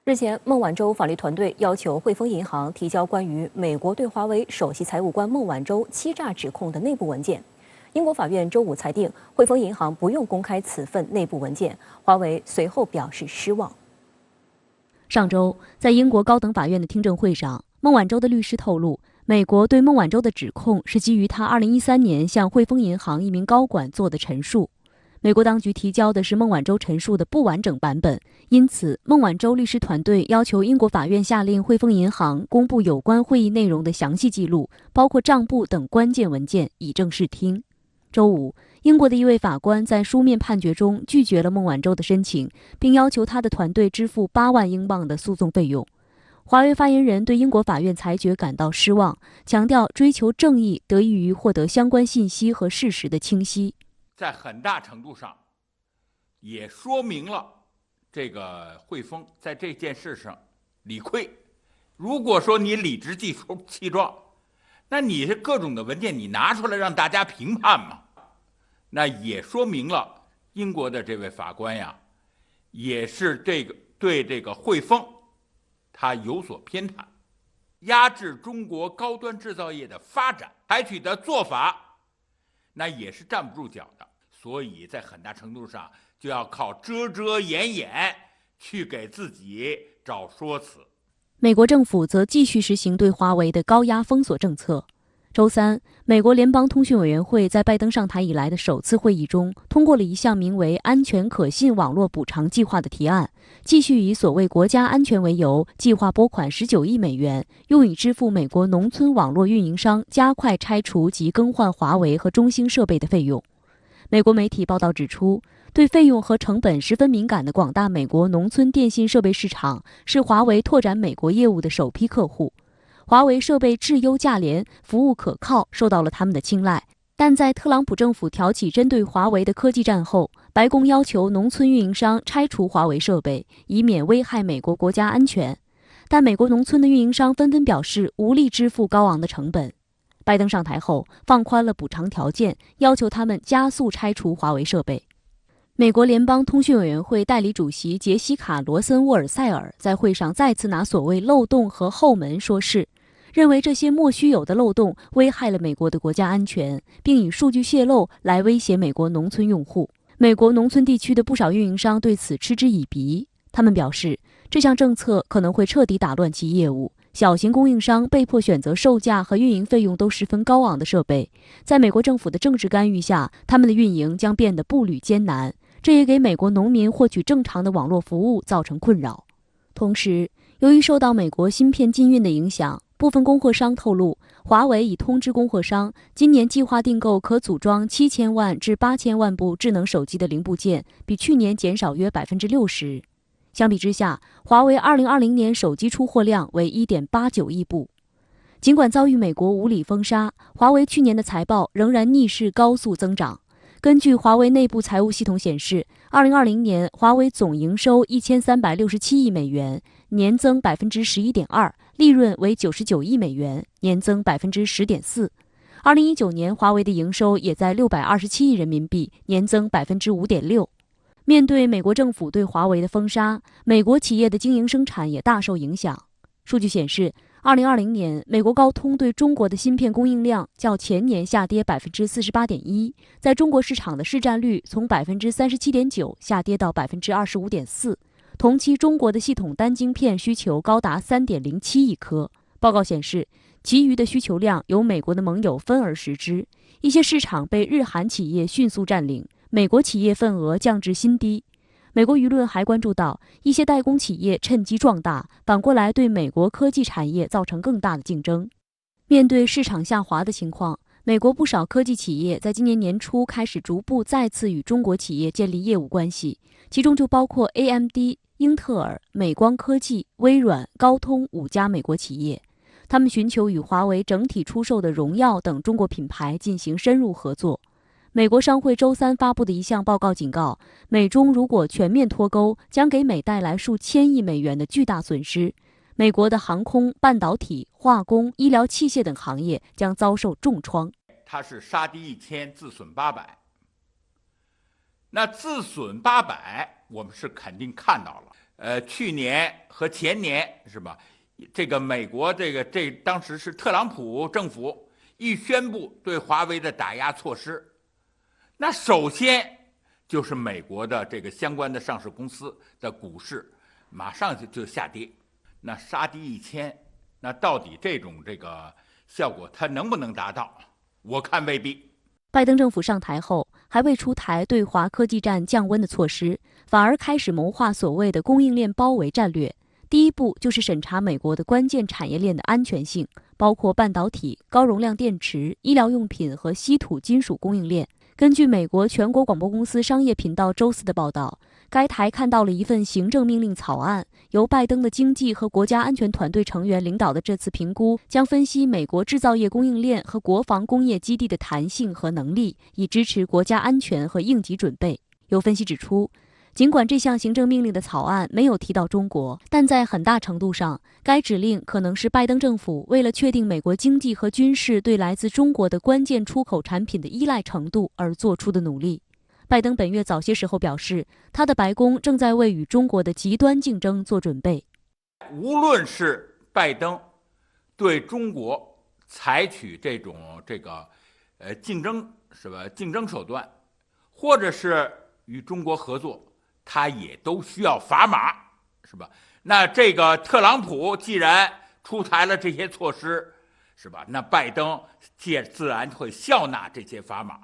日前，孟晚舟法律团队要求汇丰银行提交关于美国对华为首席财务官孟晚舟欺诈指控的内部文件。英国法院周五裁定，汇丰银行不用公开此份内部文件。华为随后表示失望。上周，在英国高等法院的听证会上，孟晚舟的律师透露，美国对孟晚舟的指控是基于他2013年向汇丰银行一名高管做的陈述。美国当局提交的是孟晚舟陈述的不完整版本，因此孟晚舟律师团队要求英国法院下令汇丰银行公布有关会议内容的详细记录，包括账簿等关键文件，以正视听。周五，英国的一位法官在书面判决中拒绝了孟晚舟的申请，并要求他的团队支付8万英镑的诉讼费用。华为发言人对英国法院裁决感到失望，强调追求正义得益于获得相关信息和事实的清晰。在很大程度上也说明了这个汇丰在这件事上理亏。如果说你理直气壮，那你是各种的文件你拿出来让大家评判嘛？那也说明了英国的这位法官呀，也是对这个汇丰他有所偏袒，压制中国高端制造业的发展采取的做法，那也是站不住脚的。所以在很大程度上就要靠遮遮掩掩去给自己找说辞。美国政府则继续实行对华为的高压封锁政策。周三，美国联邦通讯委员会在拜登上台以来的首次会议中，通过了一项名为“安全可信网络补偿计划”的提案，继续以所谓国家安全为由，计划拨款19亿美元，用以支付美国农村网络运营商加快拆除及更换华为和中兴设备的费用。美国媒体报道指出，对费用和成本十分敏感的广大美国农村电信设备市场是华为拓展美国业务的首批客户。华为设备质优价廉，服务可靠，受到了他们的青睐。但在特朗普政府挑起针对华为的科技战后，白宫要求农村运营商拆除华为设备，以免危害美国国家安全。但美国农村的运营商纷纷表示无力支付高昂的成本。拜登上台后放宽了补偿条件，要求他们加速拆除华为设备。美国联邦通讯委员会代理主席杰西卡·罗森·沃尔塞尔在会上再次拿所谓漏洞和后门说事，认为这些莫须有的漏洞危害了美国的国家安全，并以数据泄露来威胁美国农村用户。美国农村地区的不少运营商对此嗤之以鼻，他们表示，这项政策可能会彻底打乱其业务。小型供应商被迫选择售价和运营费用都十分高昂的设备，在美国政府的政治干预下，他们的运营将变得步履艰难，这也给美国农民获取正常的网络服务造成困扰。同时，由于受到美国芯片禁运的影响，部分供货商透露，华为已通知供货商，今年计划订购可组装7000万至8000万部智能手机的零部件，比去年减少约60%。相比之下，华为2020年手机出货量为1.89亿部。尽管遭遇美国无理封杀，华为去年的财报仍然逆势高速增长。根据华为内部财务系统显示，2020年华为总营收1367亿美元，年增11.2%，利润为99亿美元，年增10.4%。2019年华为的营收也在627亿人民币，年增5.6%。面对美国政府对华为的封杀，美国企业的经营生产也大受影响。数据显示，2020年美国高通对中国的芯片供应量较前年下跌48.1%，在中国市场的市占率从37.9%下跌到25.4%。同期中国的系统单晶片需求高达3.07亿颗。报告显示，其余的需求量由美国的盟友分而食之，一些市场被日韩企业迅速占领，美国企业份额降至新低。美国舆论还关注到一些代工企业趁机壮大，反过来对美国科技产业造成更大的竞争。面对市场下滑的情况，美国不少科技企业在今年年初开始逐步再次与中国企业建立业务关系，其中就包括 AMD、英特尔、美光科技、微软、高通5家美国企业。他们寻求与华为整体出售的荣耀等中国品牌进行深入合作。美国商会周三发布的一项报告警告，美中如果全面脱钩，将给美带来数千亿美元的巨大损失。美国的航空、半导体、化工、医疗器械等行业将遭受重创。它是杀敌1000，自损800。那自损800，我们是肯定看到了。去年和前年是吧？这个美国当时是特朗普政府一宣布对华为的打压措施，那首先就是美国的这个相关的上市公司的股市马上就下跌，那杀敌1000，那到底这个效果它能不能达到？我看未必。拜登政府上台后，还未出台对华科技战降温的措施，反而开始谋划所谓的供应链包围战略。第一步就是审查美国的关键产业链的安全性，包括半导体、高容量电池、医疗用品和稀土金属供应链。根据美国全国广播公司商业频道周四的报道，该台看到了一份行政命令草案，由拜登的经济和国家安全团队成员领导的这次评估将分析美国制造业供应链和国防工业基地的弹性和能力，以支持国家安全和应急准备。有分析指出，尽管这项行政命令的草案没有提到中国，但在很大程度上，该指令可能是拜登政府为了确定美国经济和军事对来自中国的关键出口产品的依赖程度而做出的努力。拜登本月早些时候表示，他的白宫正在为与中国的极端竞争做准备。无论是拜登对中国采取这个竞争是吧？竞争手段，或者是与中国合作，他也都需要砝码，是吧？那这个特朗普既然出台了这些措施，是吧？那拜登自然会笑纳这些砝码。